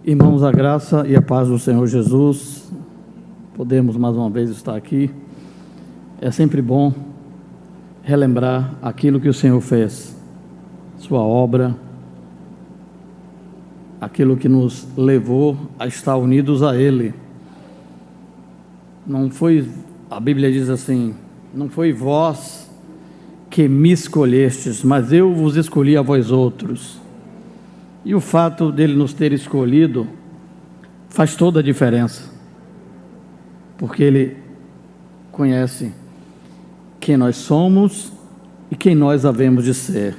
Irmãos, a graça e a paz do Senhor Jesus, podemos mais uma vez estar aqui. É sempre bom relembrar aquilo que o Senhor fez, sua obra, aquilo que nos levou a estar unidos a Ele. Não foi, a Bíblia diz assim, não foi vós que me escolhestes, mas eu vos escolhi a vós outros. E o fato dele nos ter escolhido faz toda a diferença, porque ele conhece quem nós somos e quem nós havemos de ser.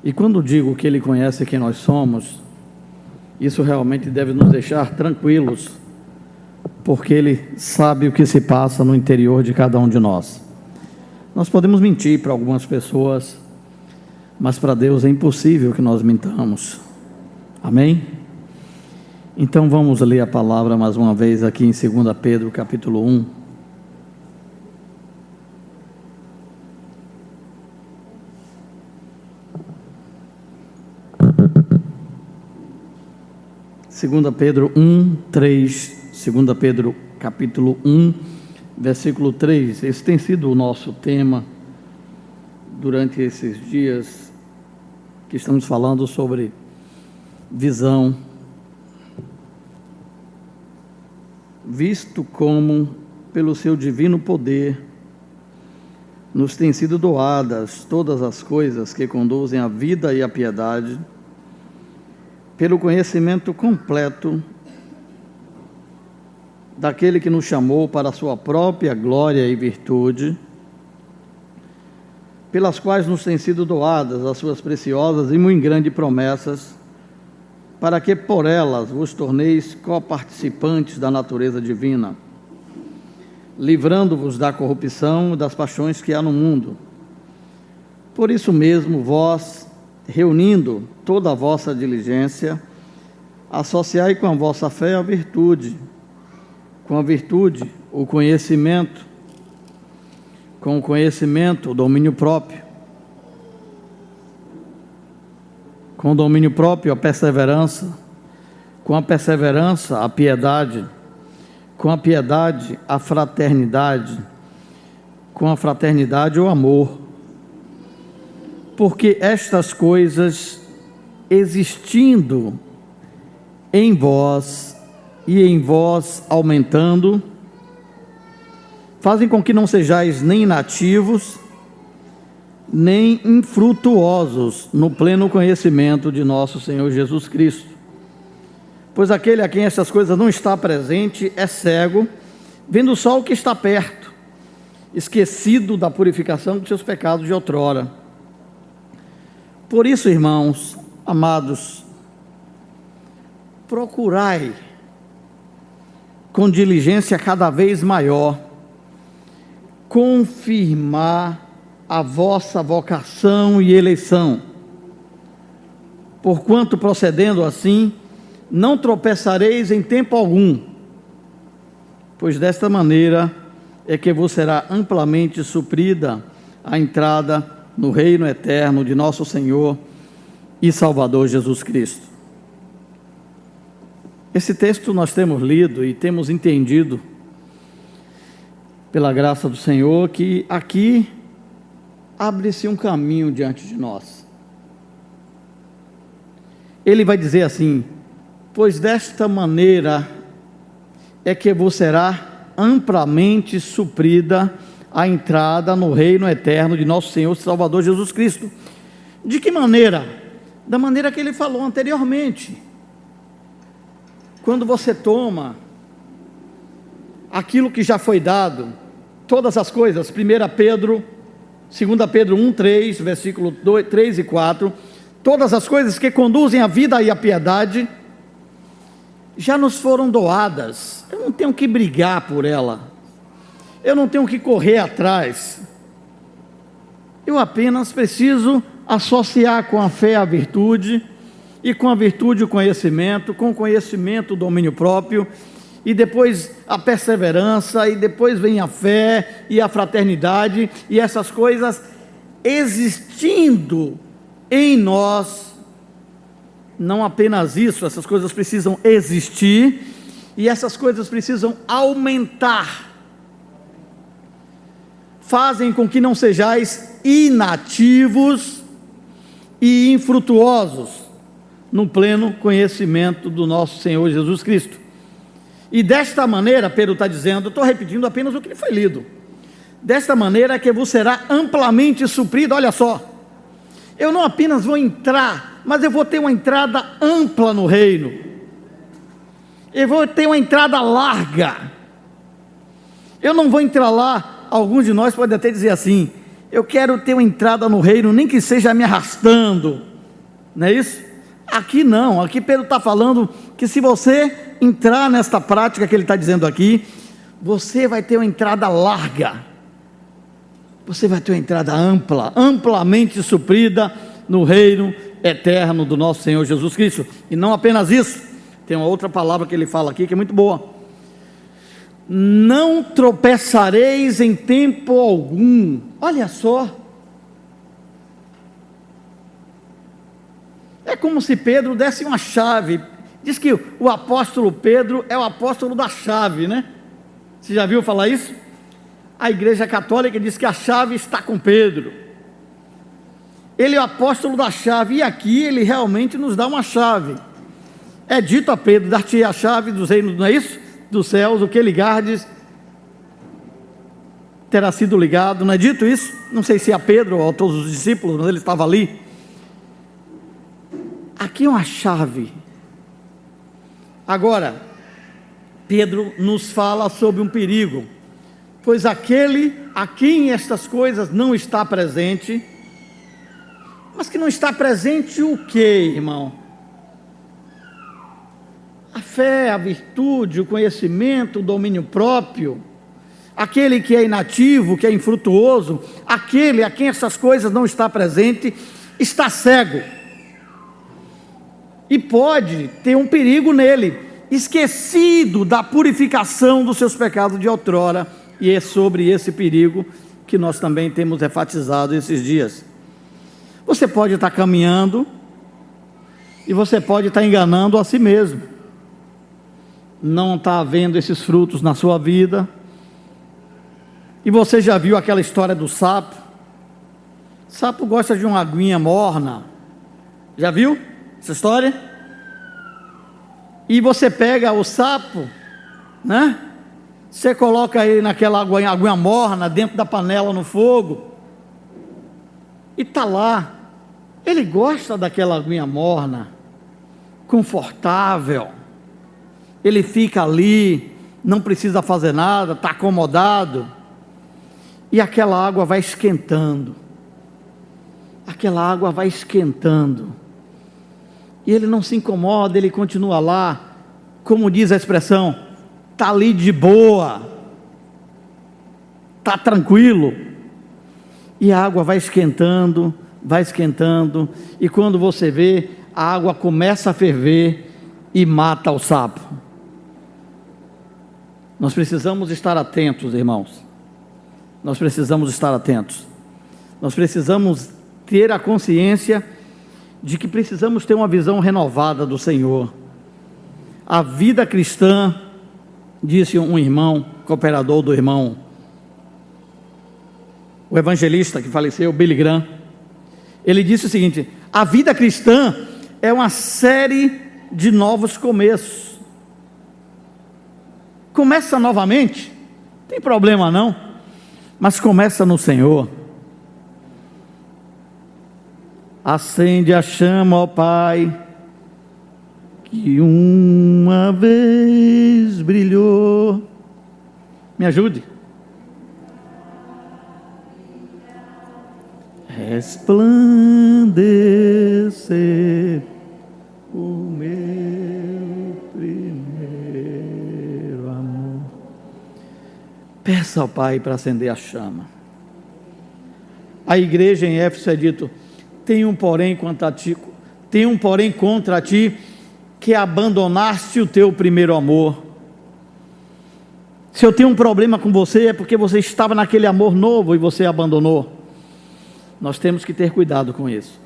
E quando digo que ele conhece quem nós somos, isso realmente deve nos deixar tranquilos, porque ele sabe o que se passa no interior de cada um de nós. Nós podemos mentir para algumas pessoas, mas para Deus é impossível que nós mintamos. Amém? Então vamos ler a palavra mais uma vez aqui em 2 Pedro capítulo 1. Segunda Pedro 1, 3, 2 Pedro capítulo 1, versículo 3. Esse tem sido o nosso tema durante esses dias que estamos falando sobre visão, visto como pelo seu divino poder nos têm sido doadas todas as coisas que conduzem à vida e à piedade, pelo conhecimento completo daquele que nos chamou para a sua própria glória e virtude, pelas quais nos têm sido doadas as suas preciosas e muito grandes promessas, para que por elas vos torneis coparticipantes da natureza divina, livrando-vos da corrupção e das paixões que há no mundo. Por isso mesmo, vós, reunindo toda a vossa diligência, associai com a vossa fé a virtude, com a virtude o conhecimento, com o conhecimento o domínio próprio, com o domínio próprio a perseverança, com a perseverança a piedade, com a piedade a fraternidade, com a fraternidade o amor. Porque estas coisas, existindo em vós e em vós aumentando, fazem com que não sejais nem inativos, nem infrutuosos no pleno conhecimento de nosso Senhor Jesus Cristo. Pois aquele a quem essas coisas não está presente é cego, vendo só o que está perto, esquecido da purificação dos seus pecados de outrora. Por isso, irmãos, amados, procurai com diligência cada vez maior confirmar a vossa vocação e eleição, porquanto procedendo assim, não tropeçareis em tempo algum, pois desta maneira é que vos será amplamente suprida a entrada no reino eterno de nosso Senhor e Salvador Jesus Cristo. Esse texto nós temos lido e temos entendido, pela graça do Senhor, que aqui abre-se um caminho diante de nós. Ele vai dizer assim: pois desta maneira é que vos será amplamente suprida a entrada no reino eterno de nosso Senhor e Salvador Jesus Cristo. De que maneira? Da maneira que ele falou anteriormente. Quando você toma aquilo que já foi dado, todas as coisas, 1 Pedro, 2 Pedro 1, 3, versículo 3 e 4, todas as coisas que conduzem à vida e à piedade, já nos foram doadas. Eu não tenho que brigar por ela, eu não tenho que correr atrás, eu apenas preciso associar com a fé a virtude, e com a virtude o conhecimento, com o conhecimento o domínio próprio, e depois a perseverança, e depois vem a fé e a fraternidade, e essas coisas existindo em nós, não apenas isso, essas coisas precisam existir, e essas coisas precisam aumentar. Fazem com que não sejais inativos e infrutuosos no pleno conhecimento do nosso Senhor Jesus Cristo. E desta maneira, Pedro está dizendo, estou repetindo apenas o que foi lido, desta maneira que vos será amplamente suprido. Olha só, eu não apenas vou entrar, mas eu vou ter uma entrada ampla no reino, eu vou ter uma entrada larga, eu não vou entrar lá. Alguns de nós podem até dizer assim, eu quero ter uma entrada no reino, nem que seja me arrastando, não é isso? Aqui não, aqui Pedro está falando que se você entrar nesta prática que ele está dizendo aqui, você vai ter uma entrada larga, você vai ter uma entrada ampla, amplamente suprida no reino eterno do nosso Senhor Jesus Cristo. E não apenas isso, tem uma outra palavra que ele fala aqui que é muito boa: não tropeçareis em tempo algum. Olha só, é como se Pedro desse uma chave. Diz que o apóstolo Pedro é o apóstolo da chave, né? Você já viu falar isso? A Igreja Católica diz que a chave está com Pedro. Ele é o apóstolo da chave, e aqui ele realmente nos dá uma chave. É dito a Pedro: dar-te a chave dos reinos, não é isso? Dos céus, o que ligardes terá sido ligado, não é dito isso? Não sei se é a Pedro ou a todos os discípulos, mas ele estava ali. Aqui é uma chave. Agora, Pedro nos fala sobre um perigo, pois aquele a quem estas coisas não está presente, mas que não está presente o que, irmão? A fé, a virtude, o conhecimento, o domínio próprio. Aquele que é inativo, que é infrutuoso, aquele a quem essas coisas não está presente, está cego. E pode ter um perigo nele, esquecido da purificação dos seus pecados de outrora. E é sobre esse perigo que nós também temos enfatizado esses dias. Você pode estar caminhando e você pode estar enganando a si mesmo. Não está havendo esses frutos na sua vida. E você já viu aquela história do sapo? O sapo gosta de uma aguinha morna. Já viu essa história? E você pega o sapo, né? Você coloca ele naquela aguinha morna, dentro da panela no fogo, e está lá. Ele gosta daquela aguinha morna, confortável. Ele fica ali, não precisa fazer nada, está acomodado. E aquela água vai esquentando. Aquela água vai esquentando. E ele não se incomoda, ele continua lá, como diz a expressão, está ali de boa, está tranquilo. E a água vai esquentando, e quando você vê, a água começa a ferver e mata o sapo. Nós precisamos estar atentos, irmãos. Nós precisamos estar atentos. Nós precisamos ter a consciência de que precisamos ter uma visão renovada do Senhor. A vida cristã, disse um irmão, cooperador do irmão, o evangelista que faleceu, Billy Graham, ele disse o seguinte: a vida cristã é uma série de novos começos. Começa novamente, não tem problema não, mas começa no Senhor. Acende a chama, ó Pai, que uma vez brilhou. Me ajude. Resplandecer o meu primeiro amor. Peça ao Pai para acender a chama. A igreja em Éfeso é dito: tem um porém contra ti, que abandonaste o teu primeiro amor. Se eu tenho um problema com você, é porque você estava naquele amor novo e você abandonou. Nós temos que ter cuidado com isso.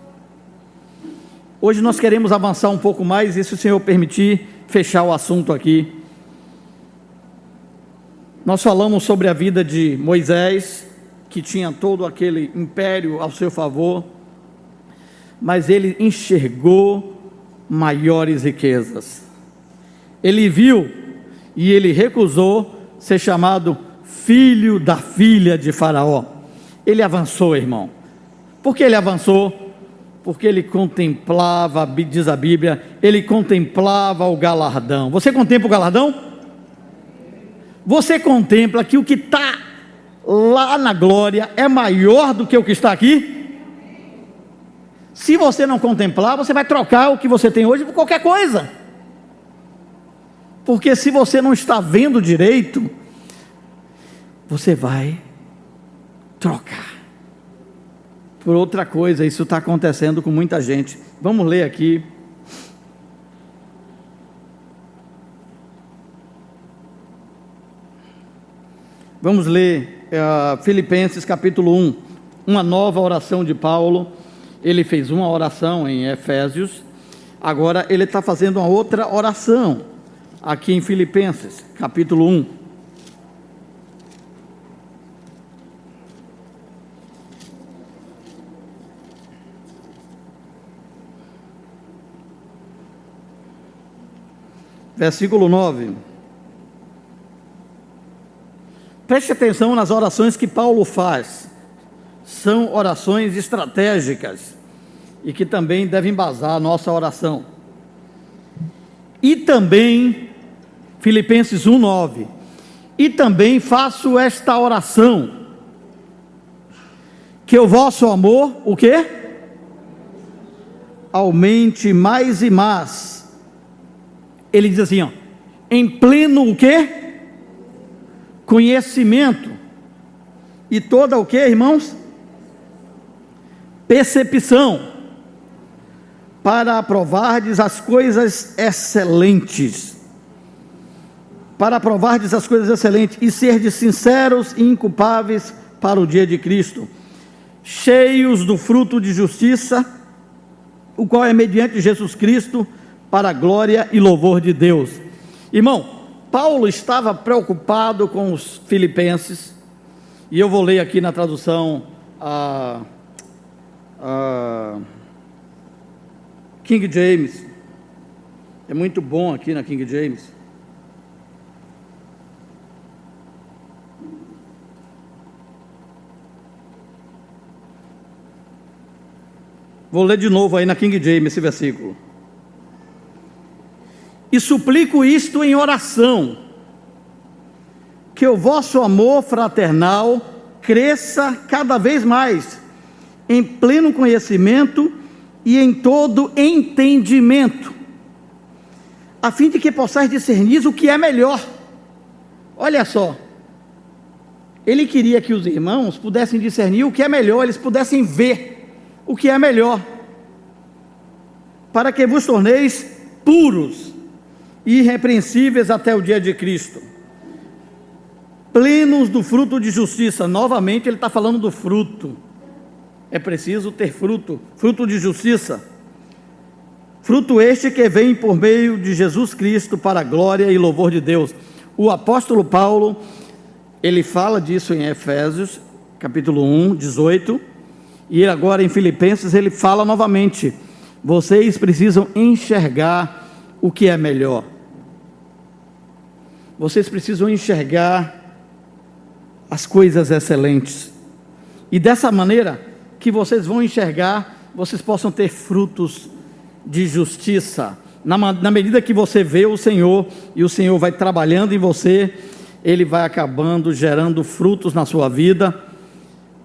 Hoje nós queremos avançar um pouco mais, e se o Senhor permitir, fechar o assunto aqui. Nós falamos sobre a vida de Moisés, que tinha todo aquele império ao seu favor, mas ele enxergou maiores riquezas. Ele viu e ele recusou ser chamado filho da filha de Faraó. Ele avançou, irmão. Por que ele avançou? Porque ele contemplava, diz a Bíblia, ele contemplava o galardão. Você contempla o galardão? Você contempla que o que está lá na glória é maior do que o que está aqui? Se você não contemplar, você vai trocar o que você tem hoje por qualquer coisa. Porque se você não está vendo direito, você vai trocar por outra coisa. Isso está acontecendo com muita gente. Vamos ler aqui. Vamos ler Filipenses capítulo 1, uma nova oração de Paulo. Ele fez uma oração em Efésios, agora ele está fazendo uma outra oração aqui em Filipenses capítulo 1. Versículo 9. Preste atenção nas orações que Paulo faz. São orações estratégicas e que também devem embasar a nossa oração. E também, Filipenses 1:9. E também faço esta oração, que o vosso amor, o quê? Aumente mais e mais. Ele diz assim, ó, em pleno o quê? Conhecimento. E toda o quê, irmãos? Percepção, para aprovardes as coisas excelentes, para aprovardes as coisas excelentes, e serdes sinceros e inculpáveis para o dia de Cristo, cheios do fruto de justiça, o qual é mediante Jesus Cristo, para a glória e louvor de Deus. Irmão, Paulo estava preocupado com os filipenses, e eu vou ler aqui na tradução King James, é muito bom aqui na King James. Vou ler de novo aí na King James esse versículo. E suplico isto em oração, que o vosso amor fraternal cresça cada vez mais, em pleno conhecimento e em todo entendimento, a fim de que possais discernir o que é melhor. Olha só, ele queria que os irmãos pudessem discernir o que é melhor, eles pudessem ver o que é melhor, para que vos torneis puros e irrepreensíveis até o dia de Cristo, plenos do fruto de justiça. Novamente ele está falando do fruto. É preciso ter fruto, fruto de justiça, fruto este que vem por meio de Jesus Cristo para a glória e louvor de Deus. O apóstolo Paulo, ele fala disso em Efésios, capítulo 1, 18, e agora em Filipenses ele fala novamente, vocês precisam enxergar o que é melhor, vocês precisam enxergar as coisas excelentes, e dessa maneira que vocês vão enxergar, vocês possam ter frutos de justiça, na medida que você vê o Senhor, e o Senhor vai trabalhando em você, Ele vai acabando gerando frutos na sua vida,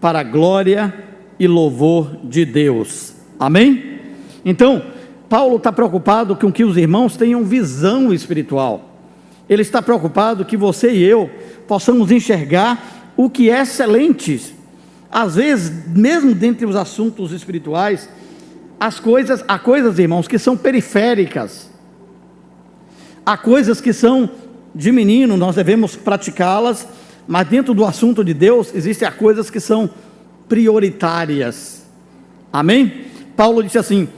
para a glória e louvor de Deus, amém? Então, Paulo está preocupado com que os irmãos tenham visão espiritual, ele está preocupado que você e eu possamos enxergar o que é excelente. Às vezes, mesmo dentre os assuntos espirituais, há coisas, irmãos, que são periféricas, há coisas que são de menino, nós devemos praticá-las, mas dentro do assunto de Deus, existem coisas que são prioritárias, amém? Paulo disse assim,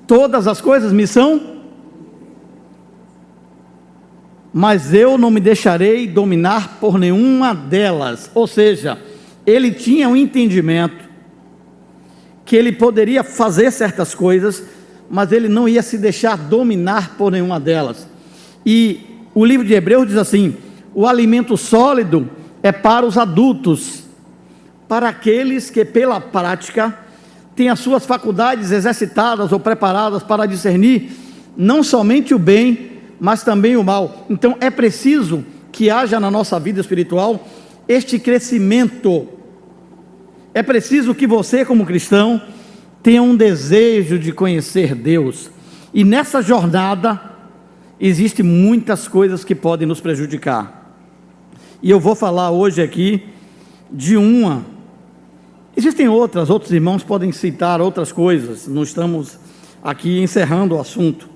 Todas as coisas me são, mas eu não me deixarei dominar por nenhuma delas. Ou seja, ele tinha um entendimento que ele poderia fazer certas coisas, mas ele não ia se deixar dominar por nenhuma delas. E o livro de Hebreus diz assim: o alimento sólido é para os adultos, para aqueles que pela prática têm as suas faculdades exercitadas ou preparadas para discernir não somente o bem, mas também o mal. Então é preciso que haja na nossa vida espiritual este crescimento. É preciso que você, como cristão, tenha um desejo de conhecer Deus. E nessa jornada existem muitas coisas que podem nos prejudicar. E eu vou falar hoje aqui de uma. Existem outros irmãos podem citar outras coisas. Não estamos aqui encerrando o assunto.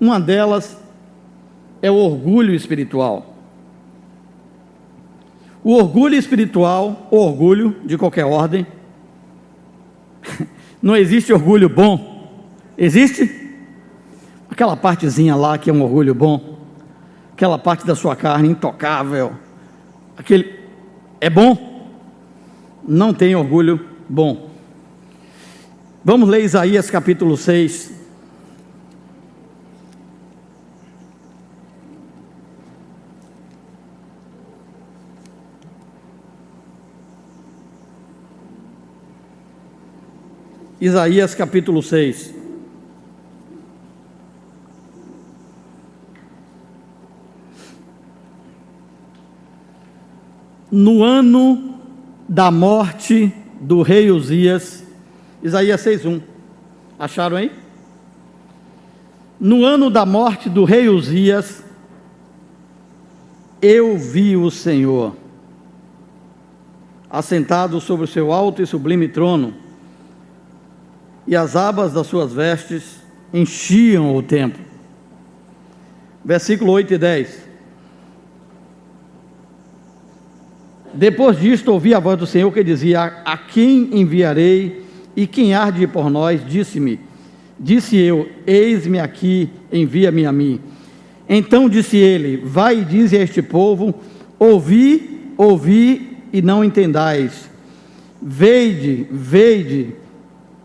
Uma delas é o orgulho espiritual. O orgulho espiritual, o orgulho de qualquer ordem, não existe orgulho bom. Existe? Aquela partezinha lá que é um orgulho bom, aquela parte da sua carne intocável, aquele é bom? Não tem orgulho bom. Vamos ler Isaías capítulo 6. Isaías capítulo 6. No ano da morte do rei Uzias, Isaías 6:1. Acharam aí? No ano da morte do rei Uzias, eu vi o Senhor assentado sobre o seu alto e sublime trono, e as abas das suas vestes enchiam o templo. Versículo 8 e 10. Depois disto ouvi a voz do Senhor que dizia: a quem enviarei e quem há de ir por nós? Disse eu: eis-me aqui, envia-me a mim. Então disse ele: vai e dize a este povo: ouvi e não entendais, veide,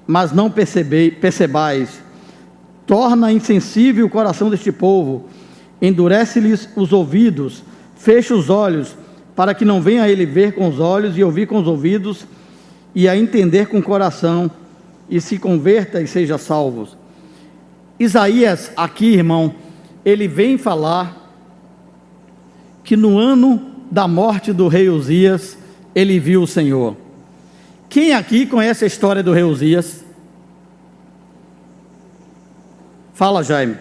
mas não percebais. Torna insensível o coração deste povo, endurece-lhes os ouvidos, fecha os olhos, para que não venha ele ver com os olhos e ouvir com os ouvidos, e a entender com o coração, e se converta e seja salvos. Isaías aqui, irmão, ele vem falar que no ano da morte do rei Uzias, ele viu o Senhor. Quem aqui conhece a história do rei Uzias? Fala, Jaime.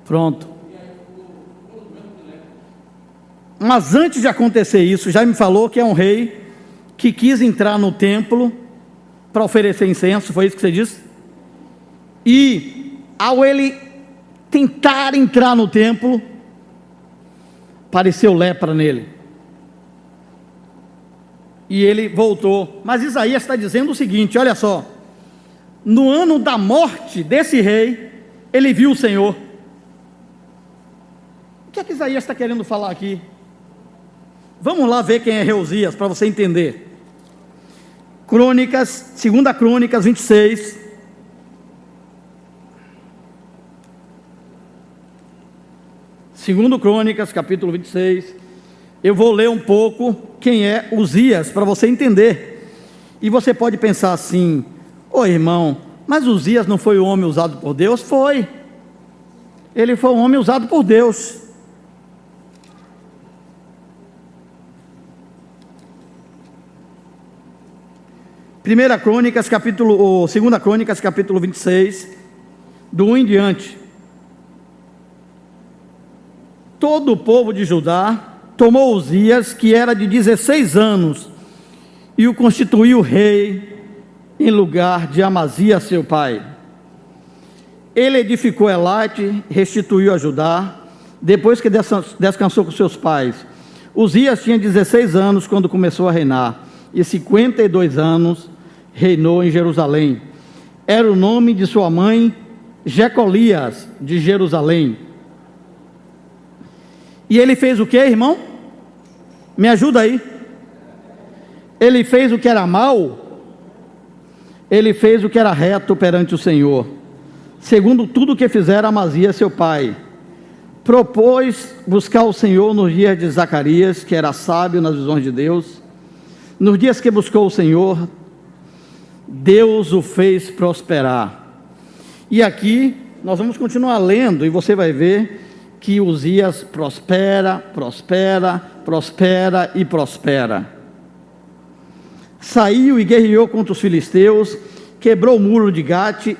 Pronto. Mas antes de acontecer isso, Jaime falou que é um rei que quis entrar no templo para oferecer incenso, foi isso que você disse? E ao ele tentar entrar no templo, apareceu lepra nele, e ele voltou. Mas Isaías está dizendo o seguinte, olha só: no ano da morte desse rei, ele viu o Senhor. O que é que Isaías está querendo falar aqui? Vamos lá ver quem é rei Uzias, para você entender. Crônicas, 2 Crônicas 26. Segundo Crônicas, capítulo 26. Eu vou ler um pouco quem é Uzias, para você entender. E você pode pensar assim: ô irmão, mas Uzias não foi o homem usado por Deus? Foi. Ele foi um homem usado por Deus. Primeira Crônicas, ou 2 Crônicas, capítulo 26, do 1 em diante. Todo o povo de Judá tomou Uzias, que era de 16 anos, e o constituiu rei em lugar de Amazias seu pai. Ele edificou Elate, restituiu a Judá, depois que descansou com seus pais. Uzias tinha 16 anos quando começou a reinar, e 52 anos reinou em Jerusalém. Era o nome de sua mãe, Jecolias, de Jerusalém. E ele fez o que, irmão? Me ajuda aí. Ele fez o que era mal, ele fez o que era reto perante o Senhor, segundo tudo o que fizera Amazias seu pai. Propôs buscar o Senhor nos dias de Zacarias, que era sábio nas visões de Deus. Nos dias que buscou o Senhor, Deus o fez prosperar. E aqui nós vamos continuar lendo, e você vai ver que Uzias prospera, prospera, prospera e prospera. Saiu e guerreou contra os filisteus, quebrou o muro de Gate,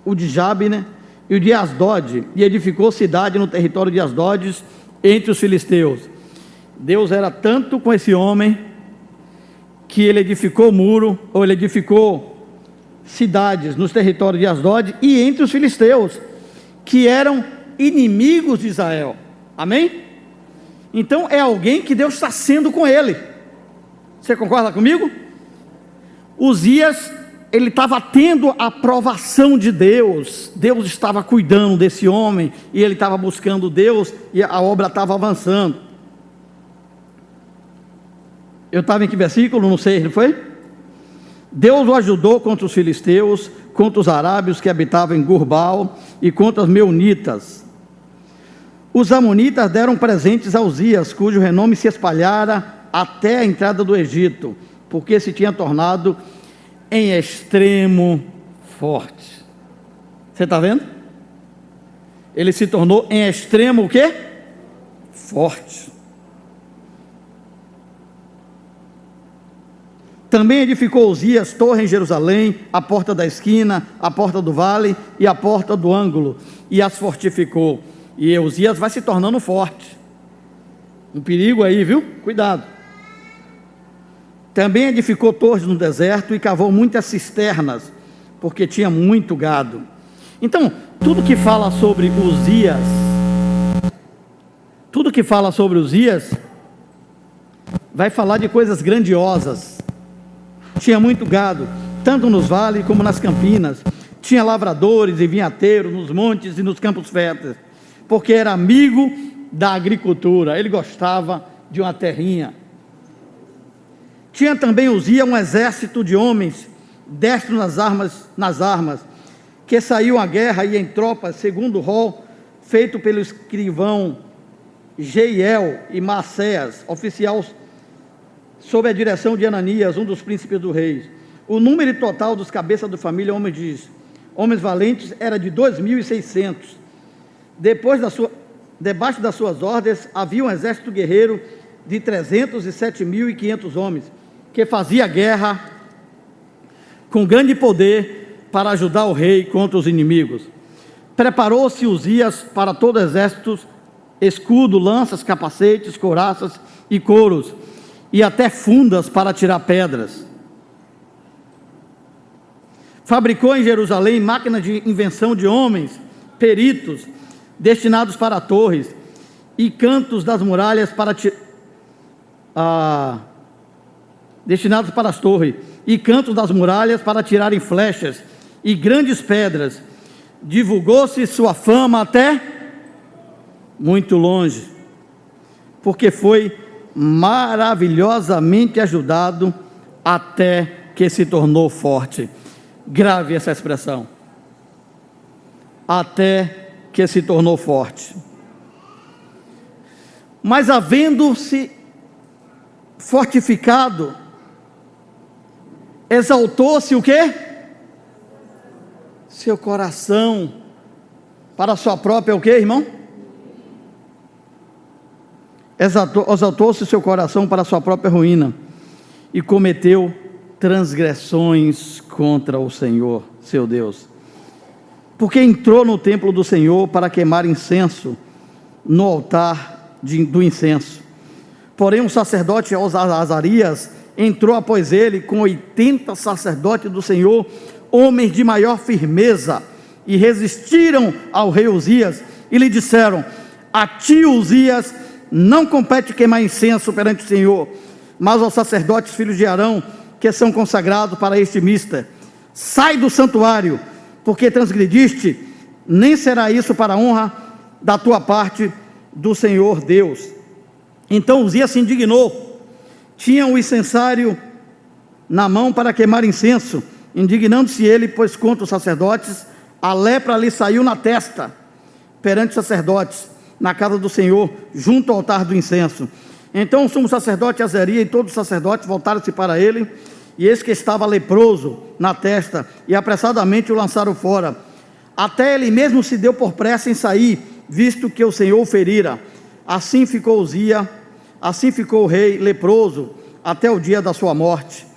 o de Jabne e o de Asdod, e edificou cidade no território de Asdod, entre os filisteus. Deus era tanto com esse homem, que ele edificou muro, ou ele edificou cidades nos territórios de Asdod, e entre os filisteus, que eram inimigos de Israel. Amém? Então é alguém que Deus está sendo com ele. Você concorda comigo? Uzias, ele estava tendo a aprovação de Deus. Deus estava cuidando desse homem, e ele estava buscando Deus, e a obra estava avançando. Eu estava em que versículo? Não sei, não foi? Deus o ajudou contra os filisteus, contra os arábios que habitavam em Gurbal, e contra os meunitas. Os amonitas deram presentes a Uzias, cujo renome se espalhara até a entrada do Egito, porque se tinha tornado em extremo forte. Você está vendo? Ele se tornou em extremo o quê? Forte. Também edificou Uzias torre em Jerusalém, a porta da esquina, a porta do vale e a porta do ângulo, e as fortificou. E Uzias vai se tornando forte. Um perigo aí, viu? Cuidado. Também edificou torres no deserto e cavou muitas cisternas, porque tinha muito gado. Então, tudo que fala sobre Uzias, vai falar de coisas grandiosas. Tinha muito gado, tanto nos vales como nas campinas. Tinha lavradores e vinhateiros nos montes e nos campos férteis, porque era amigo da agricultura. Ele gostava de uma terrinha. Tinha também Uzias um exército de homens, destros nas armas, que saíam à guerra e em tropas, segundo o rol feito pelo escrivão Jeiel e Maceias, oficial sob a direção de Ananias, um dos príncipes do rei. O número total dos cabeças de família, homens valentes, era de 2.600. Debaixo das suas ordens, havia um exército guerreiro de 307.500 homens, que fazia guerra com grande poder para ajudar o rei contra os inimigos. Preparou-se Uzias para todo o exército, escudo, lanças, capacetes, couraças e couros, e até fundas para tirar pedras. Fabricou em Jerusalém máquinas de invenção de homens, peritos, destinados para torres, e cantos das muralhas destinados para as torres, e cantos das muralhas para tirarem flechas, e grandes pedras. Divulgou-se sua fama até muito longe, porque foi maravilhosamente ajudado até que se tornou forte. Grave essa expressão. Até que se tornou forte. Mas havendo-se fortificado, exaltou-se o quê? Seu coração para a sua própria o quê, irmão? Exaltou-se seu coração para a sua própria ruína, e cometeu transgressões contra o Senhor, seu Deus. Porque entrou no templo do Senhor para queimar incenso no altar do incenso. Porém, um sacerdote, Azarias, entrou após ele com 80 sacerdotes do Senhor, homens de maior firmeza, e resistiram ao rei Uzias, e lhe disseram: A ti, Uzias, não compete queimar incenso perante o Senhor, mas aos sacerdotes, filhos de Arão, que são consagrados para este mister. Sai do santuário, porque transgrediste, nem será isso para a honra da tua parte do Senhor Deus. Então Uzias se indignou, tinha o incensário na mão para queimar incenso, indignando-se ele, pois contra os sacerdotes, a lepra lhe saiu na testa, perante os sacerdotes, na casa do Senhor, junto ao altar do incenso. Então o sumo sacerdote Azaria e todos os sacerdotes voltaram-se para ele, e eis que estava leproso na testa, e apressadamente o lançaram fora. Até ele mesmo se deu por pressa em sair, visto que o Senhor o ferira. Assim ficou Uzias, assim ficou o rei leproso, até o dia da sua morte.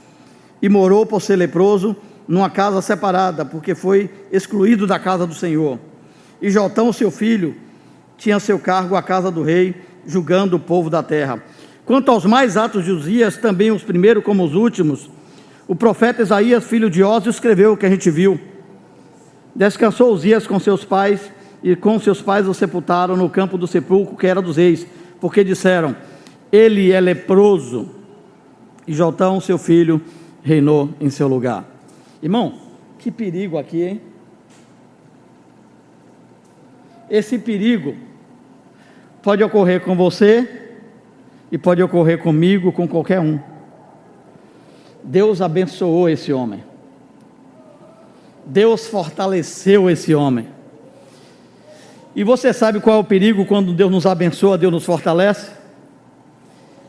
E morou por ser leproso, numa casa separada, porque foi excluído da casa do Senhor. E Jotão, seu filho, tinha seu cargo a casa do rei, julgando o povo da terra. Quanto aos mais atos de Uzias, também os primeiros como os últimos, o profeta Isaías, filho de Ósio, escreveu o que a gente viu. Descansou Uzias com seus pais, e com seus pais o sepultaram no campo do sepulcro, que era dos reis, porque disseram: ele é leproso. E Jotão, seu filho, reinou em seu lugar. Irmão, que perigo aqui, hein? Esse perigo pode ocorrer com você e pode ocorrer comigo, com qualquer um. Deus abençoou esse homem. Deus fortaleceu esse homem. E você sabe qual é o perigo quando Deus nos abençoa, Deus nos fortalece?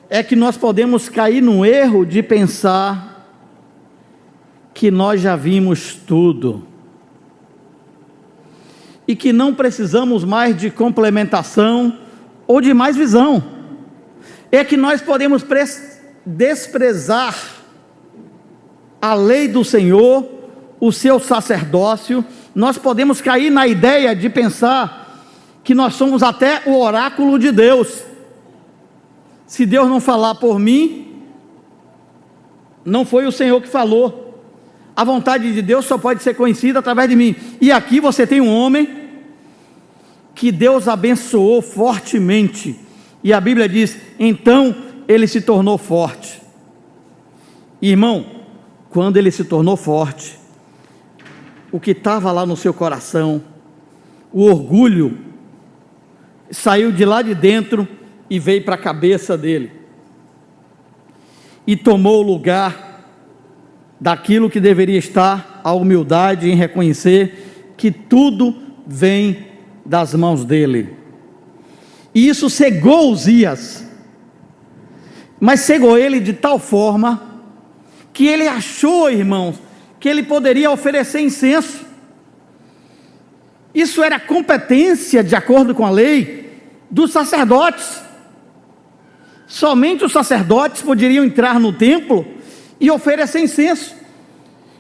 É que nós podemos cair no erro de pensar que nós já vimos tudo e que não precisamos mais de complementação ou de mais visão. É que nós podemos desprezar a lei do Senhor, o seu sacerdócio. Nós podemos cair na ideia de pensar que nós somos até o oráculo de Deus. Se Deus não falar por mim, não foi o Senhor que falou. A vontade de Deus só pode ser conhecida através de mim. E aqui você tem um homem que Deus abençoou fortemente, e a Bíblia diz: então ele se tornou forte. Irmão, quando ele se tornou forte, o que estava lá no seu coração, o orgulho, saiu de lá de dentro e veio para a cabeça dele, e tomou o lugar daquilo que deveria estar, a humildade em reconhecer que tudo vem das mãos dele. E isso cegou Uzias, mas cegou ele de tal forma que ele achou, irmãos, que ele poderia oferecer incenso. Isso era competência, de acordo com a lei, dos sacerdotes. Somente os sacerdotes poderiam entrar no templo e oferecer incenso.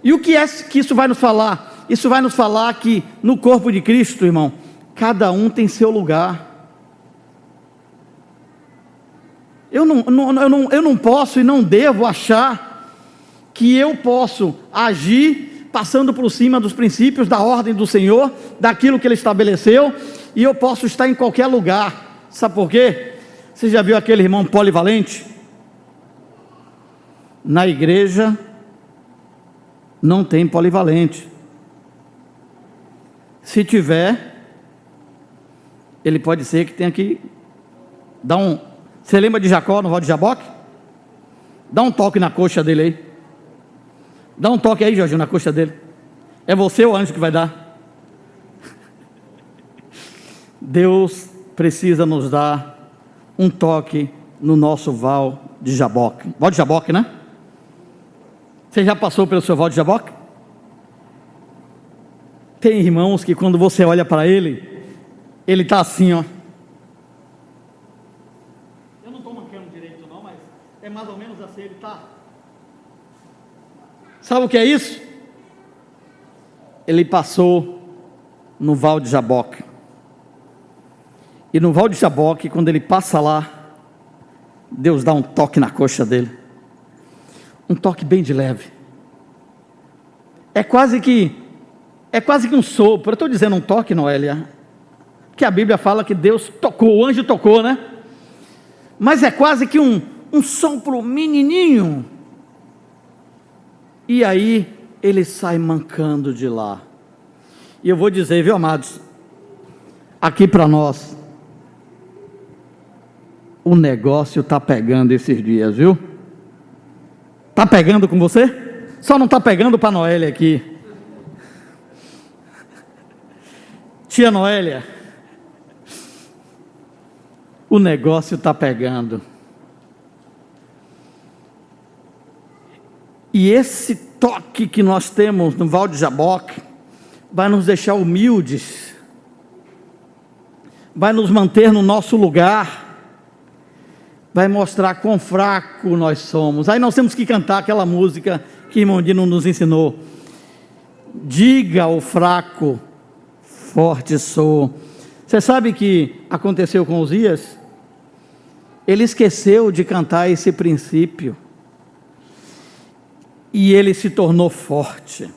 E o que é que isso vai nos falar? Isso vai nos falar que no corpo de Cristo, irmão, cada um tem seu lugar. Eu não posso e não devo achar que eu posso agir passando por cima dos princípios da ordem do Senhor, daquilo que Ele estabeleceu, e eu posso estar em qualquer lugar. Sabe por quê? Você já viu aquele irmão polivalente? Na igreja não tem polivalente. Se tiver, ele pode ser que tenha que dar um... Você lembra de Jacó no Val de Jaboque? Dá um toque na coxa dele aí. Dá um toque aí, Jorginho, na coxa dele. É você ou o anjo que vai dar? Deus precisa nos dar um toque no nosso Val de Jaboque. Val de Jaboque, né? Você já passou pelo seu Val de Jaboque? Tem irmãos que quando você olha para ele está assim, ó. Eu não estou mancando direito não, mas é mais ou menos assim, ele está. Sabe o que é isso? Ele passou no Val de Jaboque. E no Val de Jaboque, quando ele passa lá, Deus dá um toque na coxa dele. Um toque bem de leve. É quase que um sopro. Eu estou dizendo um toque, Noélia. que a Bíblia fala que Deus tocou, o anjo tocou, né? Mas é quase que um sopro menininho. E aí ele sai mancando de lá. E eu vou dizer, viu, amados, aqui para nós, o negócio está pegando esses dias, viu? Está pegando com você? Só não está pegando para Noélia aqui. Tia Noélia, o negócio está pegando. E esse toque que nós temos no Val de Jaboque vai nos deixar humildes, vai nos manter no nosso lugar, vai mostrar quão fraco nós somos. Aí nós temos que cantar aquela música que irmão Dino nos ensinou: diga ao fraco, forte sou. Você sabe que aconteceu com Uzias? Ele esqueceu de cantar esse princípio, e ele se tornou forte.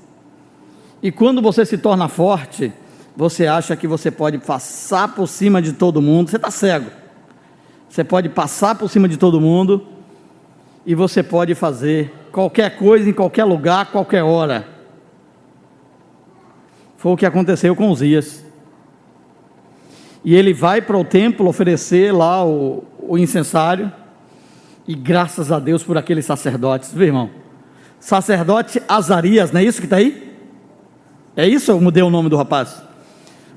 E quando você se torna forte, você acha que você pode passar por cima de todo mundo. Você está cego. Você pode passar por cima de todo mundo, e você pode fazer qualquer coisa, em qualquer lugar, qualquer hora. Foi o que aconteceu com Uzias. E ele vai para o templo oferecer lá o incensário, e graças a Deus por aqueles sacerdotes, viu, irmão? Sacerdote Azarias, não é isso que está aí? É isso? Eu mudei o nome do rapaz.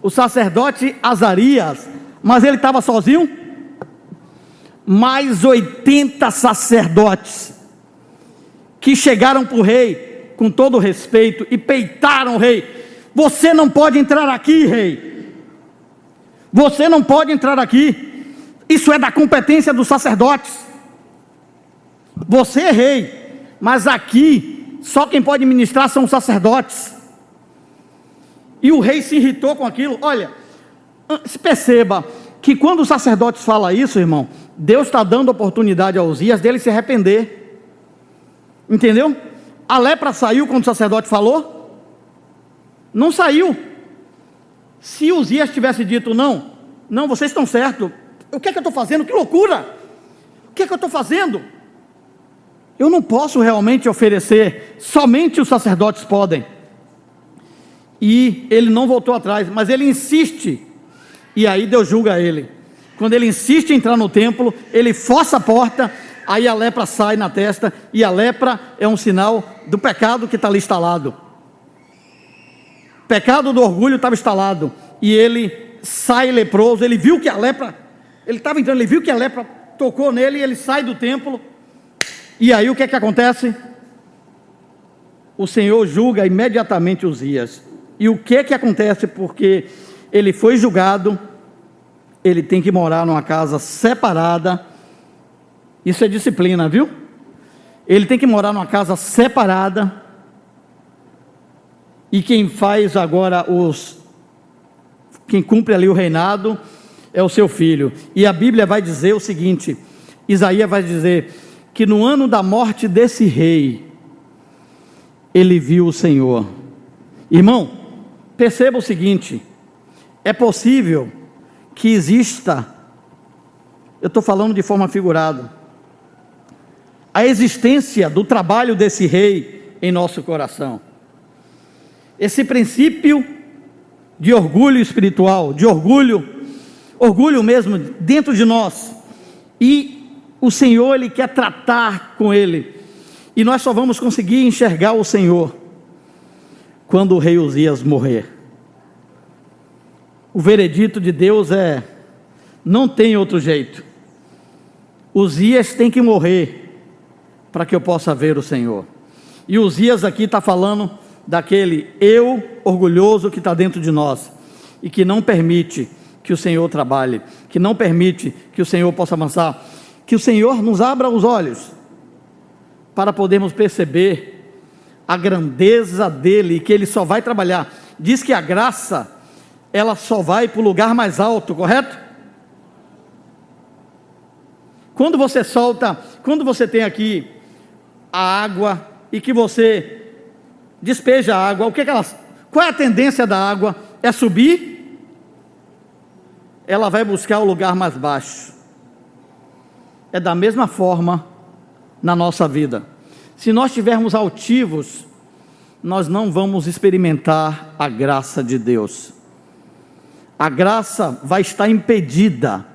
O sacerdote Azarias, mas ele estava sozinho? Mais 80 sacerdotes que chegaram para o rei com todo respeito e peitaram o rei. Você não pode entrar aqui, rei. Você não pode entrar aqui. Isso é da competência dos sacerdotes. Você é rei, mas aqui só quem pode ministrar são os sacerdotes. E o rei se irritou com aquilo. Olha, perceba que quando os sacerdotes falam isso, irmão, Deus está dando oportunidade a Uzias dele se arrepender. Entendeu? A lepra saiu quando o sacerdote falou? Não saiu. Se Uzias tivesse dito não, vocês estão certos, o que é que eu estou fazendo? Que loucura! O que é que eu estou fazendo? Eu não posso realmente oferecer, somente os sacerdotes podem. E ele não voltou atrás, mas ele insiste, e aí Deus julga ele. Quando ele insiste em entrar no templo, ele força a porta, aí a lepra sai na testa, e a lepra é um sinal do pecado que está ali instalado. O pecado do orgulho estava instalado, e ele sai leproso. Ele viu que a lepra, ele estava entrando, ele viu que a lepra tocou nele, e ele sai do templo. E aí o que é que acontece? O Senhor julga imediatamente Uzias. E o que é que acontece? Porque ele foi julgado, ele tem que morar numa casa separada. Isso é disciplina, viu? Ele tem que morar numa casa separada. E quem faz agora quem cumpre ali o reinado é o seu filho. E a Bíblia vai dizer o seguinte: Isaías vai dizer que no ano da morte desse rei, ele viu o Senhor. Irmão, perceba o seguinte: é possível que exista, eu estou falando de forma figurada, a existência do trabalho desse rei em nosso coração. Esse princípio de orgulho espiritual, de orgulho mesmo dentro de nós, e o Senhor, Ele quer tratar com ele, e nós só vamos conseguir enxergar o Senhor quando o rei Uzias morrer. O veredito de Deus é: não tem outro jeito. Uzias tem que morrer para que eu possa ver o Senhor. E Uzias aqui está falando daquele eu orgulhoso que está dentro de nós, e que não permite que o Senhor trabalhe, que não permite que o Senhor possa avançar. Que o Senhor nos abra os olhos para podermos perceber a grandeza dele, e que ele só vai trabalhar. Diz que a graça, ela só vai para o lugar mais alto, correto? Quando você solta, quando você tem aqui a água e que você despeja a água, qual é a tendência da água? É subir ela vai buscar o lugar mais baixo. É da mesma forma na nossa vida. Se nós estivermos altivos, nós não vamos experimentar a graça de Deus. A graça vai estar impedida,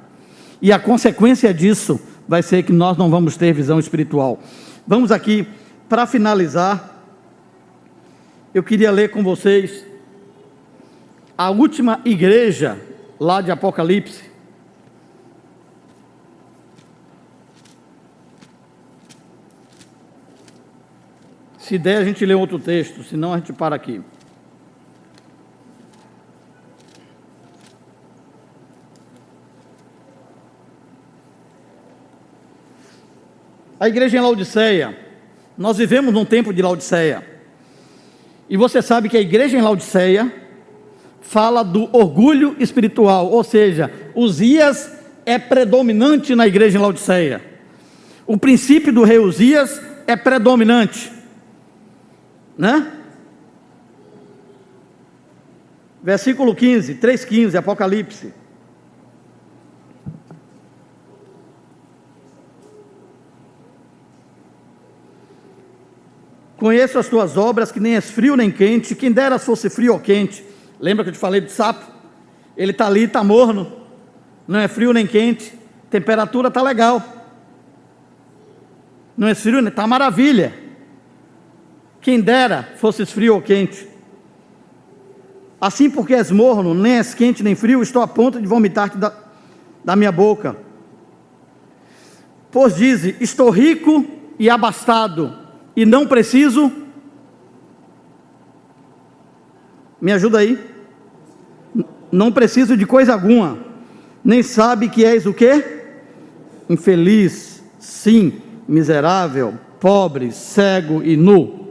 e a consequência disso vai ser que nós não vamos ter visão espiritual. Vamos aqui, para finalizar, eu queria ler com vocês a última igreja lá de Apocalipse. Se der, a gente lê outro texto, senão a gente para aqui. A igreja em Laodiceia, nós vivemos num tempo de Laodiceia, e você sabe que a igreja em Laodiceia fala do orgulho espiritual, ou seja, Uzias é predominante na igreja em Laodiceia. O princípio do rei Uzias é predominante, né? Versículo 15, 3,15, Apocalipse. Conheço as tuas obras, que nem és frio nem quente, quem dera fosse frio ou quente. Lembra que eu te falei do sapo? Ele está ali, está morno, não é frio nem quente, temperatura está legal, não é frio, está maravilha. Quem dera fosses frio ou quente. Assim, porque és morno, nem és quente nem frio, estou a ponto de vomitar-te da minha boca. Pois dize, estou rico e abastado, e não preciso. Me ajuda aí. Não preciso de coisa alguma. Nem sabe que és o quê? Infeliz, sim, miserável, pobre, cego e nu.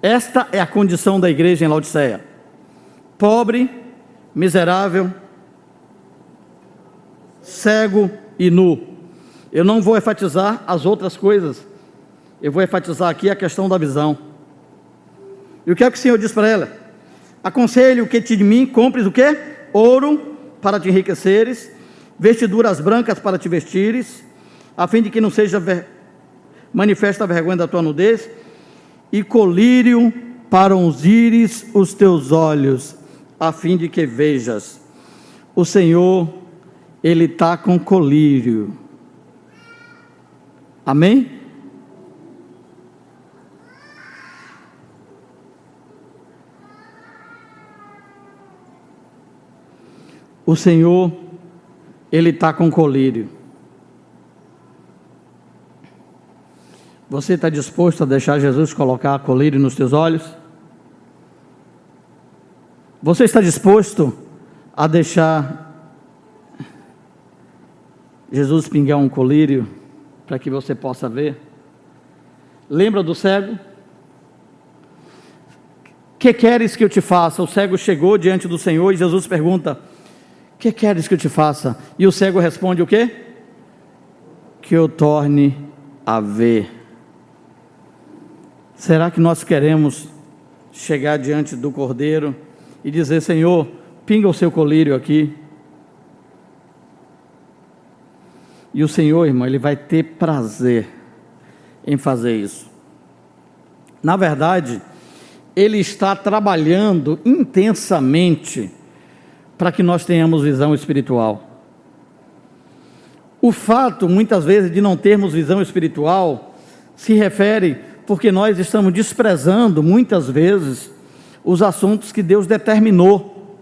Esta é a condição da igreja em Laodiceia: pobre, miserável, cego e nu. Eu não vou enfatizar as outras coisas, eu vou enfatizar aqui a questão da visão. E o que é que o Senhor diz para ela? Aconselho que de mim compres o quê? Ouro para te enriqueceres, vestiduras brancas para te vestires, a fim de que não seja manifesta a vergonha da tua nudez, e colírio para ungires os teus olhos, a fim de que vejas. O Senhor, Ele está com colírio. Amém? O Senhor, Ele está com colírio. Você está disposto a deixar Jesus colocar colírio nos teus olhos? Você está disposto a deixar Jesus pingar um colírio para que você possa ver? Lembra do cego? Que queres que eu te faça? O cego chegou diante do Senhor e Jesus pergunta: que queres que eu te faça? E o cego responde o quê? Que eu torne a ver. Será que nós queremos chegar diante do Cordeiro e dizer: Senhor, pinga o seu colírio aqui? E o Senhor, irmão, Ele vai ter prazer em fazer isso. Na verdade, Ele está trabalhando intensamente para que nós tenhamos visão espiritual. O fato, muitas vezes, de não termos visão espiritual se refere porque nós estamos desprezando, muitas vezes, os assuntos que Deus determinou.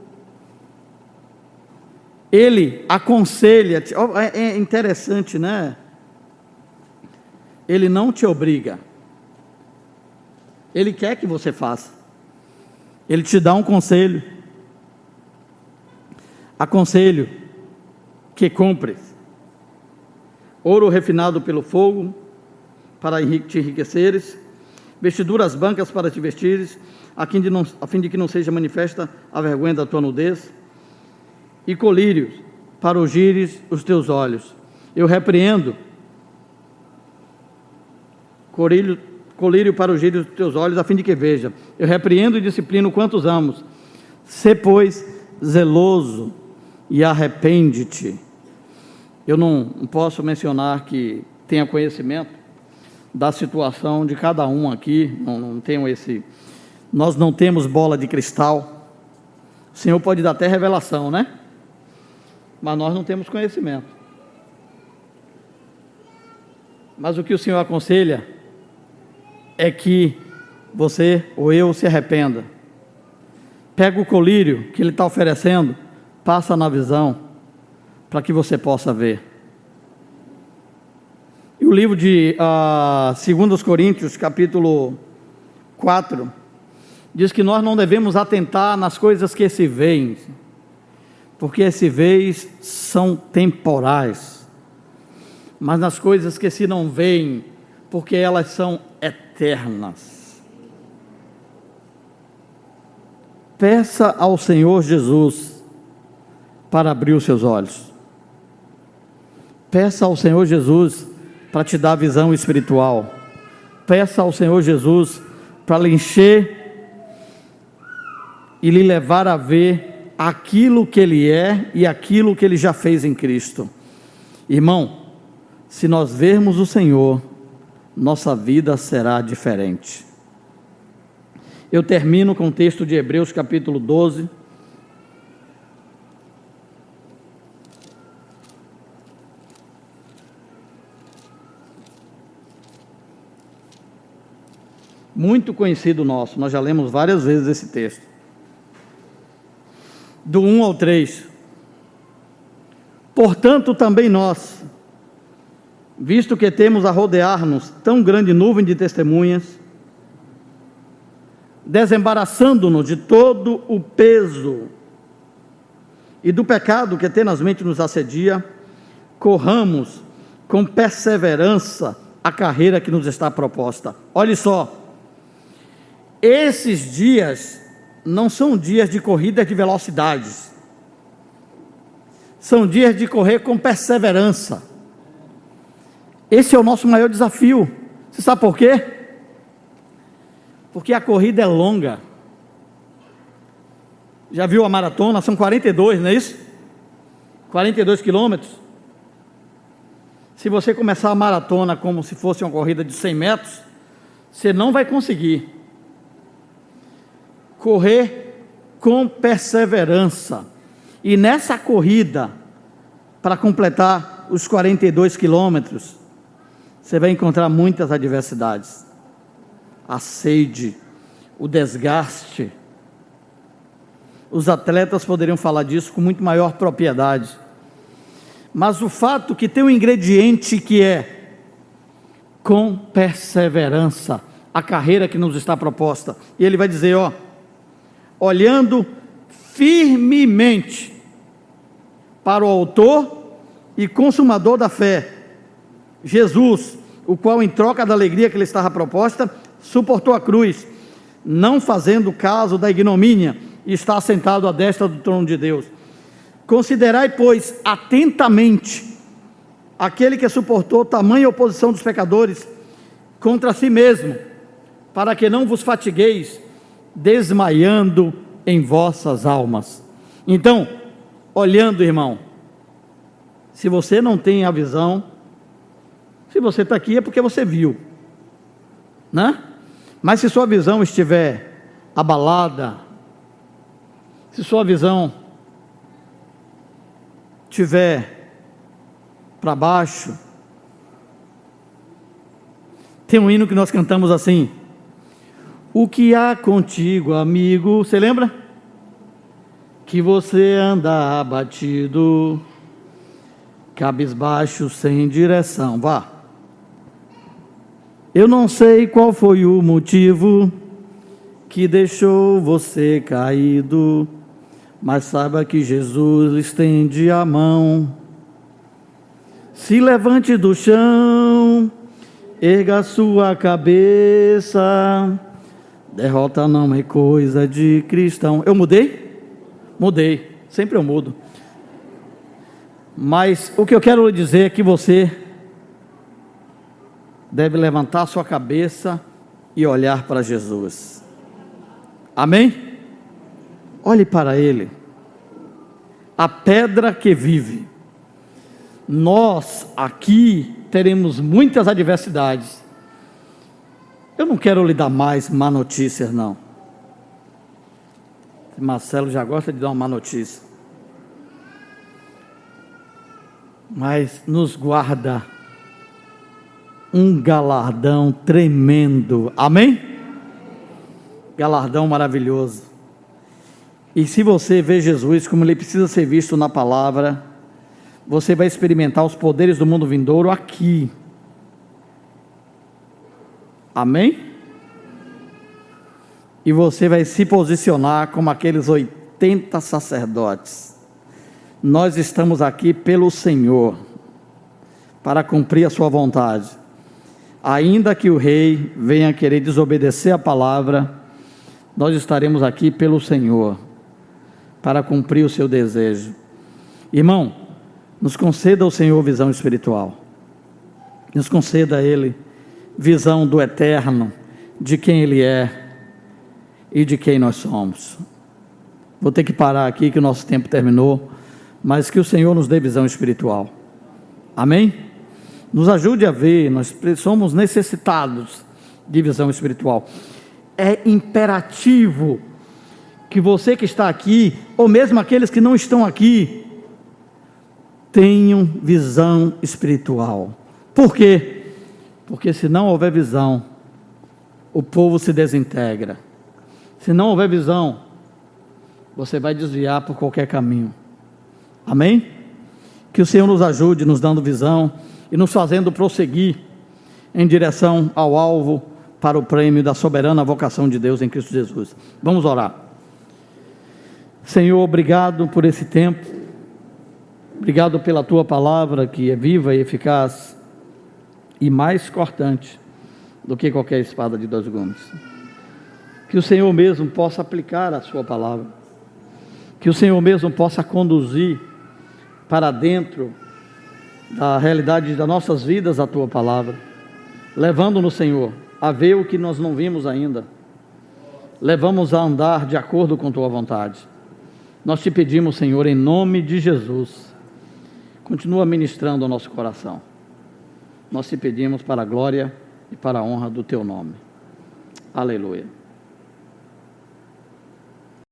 Ele aconselha, é interessante, né? Ele não te obriga, Ele quer que você faça, Ele te dá um conselho. Aconselho que compres ouro refinado pelo fogo para te enriqueceres, vestiduras brancas para te vestires, a fim de que não seja manifesta a vergonha da tua nudez, e colírios para ungires os teus olhos. Eu repreendo, colírio para ungir os teus olhos, a fim de que veja. Eu repreendo e disciplino quantos amos. Sê, pois, zeloso e arrepende-te. Eu não posso mencionar que tenha conhecimento da situação de cada um aqui, não tenho nós não temos bola de cristal. O Senhor pode dar até revelação, né? Mas nós não temos conhecimento. Mas o que o Senhor aconselha é que você ou eu se arrependa. Pega o colírio que Ele está oferecendo, passa na visão, para que você possa ver. E o livro de 2 Coríntios, capítulo 4, diz que nós não devemos atentar nas coisas que se veem, porque se veem são temporais, mas nas coisas que se não veem, porque elas são eternas. Peça ao Senhor Jesus para abrir os seus olhos. Peça ao Senhor Jesus para te dar visão espiritual. Peça ao Senhor Jesus para lhe encher e lhe levar a ver aquilo que Ele é e aquilo que Ele já fez em Cristo. Irmão, se nós vermos o Senhor, nossa vida será diferente. Eu termino com o texto de Hebreus capítulo 12. Muito conhecido nosso, nós já lemos várias vezes esse texto. Do 1 ao 3. Portanto, também nós, visto que temos a rodear-nos tão grande nuvem de testemunhas, desembaraçando-nos de todo o peso e do pecado que tenazmente nos assedia, corramos com perseverança a carreira que nos está proposta. Olhe só, esses dias não são dias de corrida de velocidades, são dias de correr com perseverança. Esse é o nosso maior desafio. Você sabe por quê? Porque a corrida é longa. Já viu a maratona? São 42, não é isso? 42 quilômetros. Se você começar a maratona como se fosse uma corrida de 100 metros, você não vai conseguir. Correr com perseverança. E nessa corrida, para completar os 42 quilômetros, você vai encontrar muitas adversidades. A sede, o desgaste. Os atletas poderiam falar disso com muito maior propriedade. Mas o fato que tem um ingrediente que é com perseverança, a carreira que nos está proposta. E ele vai dizer, olhando firmemente para o autor e consumador da fé, Jesus, o qual em troca da alegria que lhe estava proposta, suportou a cruz, não fazendo caso da ignomínia, e está assentado à destra do trono de Deus. Considerai, pois, atentamente aquele que suportou tamanha oposição dos pecadores contra si mesmo, para que não vos fatigueis, desmaiando em vossas almas. Então, olhando, irmão, se você não tem a visão, se você está aqui é porque você viu, né? Mas se sua visão estiver abalada, se sua visão estiver para baixo, tem um hino que nós cantamos assim: o que há contigo, amigo? Você lembra? Que você anda abatido, cabisbaixo, sem direção. Vá. Eu não sei qual foi o motivo que deixou você caído, mas saiba que Jesus lhe estende a mão. Se levante do chão, erga sua cabeça. Derrota não é coisa de cristão. Eu mudei? Mudei. Sempre eu mudo. Mas o que eu quero lhe dizer é que você deve levantar sua cabeça e olhar para Jesus. Amém? Olhe para Ele. a pedra que vive. Nós aqui teremos muitas adversidades. Eu não quero lhe dar mais má notícias, não. Marcelo já gosta de dar uma má notícia. Mas nos guarda um galardão tremendo. Amém? Galardão maravilhoso. E se você vê Jesus como ele precisa ser visto na palavra, você vai experimentar os poderes do mundo vindouro aqui. Amém? E você vai se posicionar como aqueles 80 sacerdotes. Nós estamos aqui pelo Senhor, para cumprir a sua vontade. Ainda que o rei venha querer desobedecer a palavra, nós estaremos aqui pelo Senhor, para cumprir o seu desejo. Irmão, nos conceda o Senhor visão espiritual. Nos conceda a Ele visão do eterno, de quem Ele é e de quem nós somos. Vou ter que parar aqui que o nosso tempo terminou, mas que o Senhor nos dê visão espiritual. Amém? Nos ajude a ver, nós somos necessitados de visão espiritual. É imperativo que você que está aqui, ou mesmo aqueles que não estão aqui, tenham visão espiritual. Por quê? Porque se não houver visão, o povo se desintegra. Se não houver visão, você vai desviar por qualquer caminho. Amém? Que o Senhor nos ajude, nos dando visão e nos fazendo prosseguir em direção ao alvo para o prêmio da soberana vocação de Deus em Cristo Jesus. Vamos orar. Senhor, obrigado por esse tempo. Obrigado pela Tua palavra que é viva e eficaz e mais cortante do que qualquer espada de 2 gumes. Que o Senhor mesmo possa aplicar a Sua palavra. Que o Senhor mesmo possa conduzir para dentro da realidade das nossas vidas a Tua palavra, levando-nos, Senhor, a ver o que nós não vimos ainda, levamos a andar de acordo com Tua vontade. Nós te pedimos, Senhor, em nome de Jesus, continua ministrando ao nosso coração. Nós te pedimos para a glória e para a honra do Teu nome. Aleluia.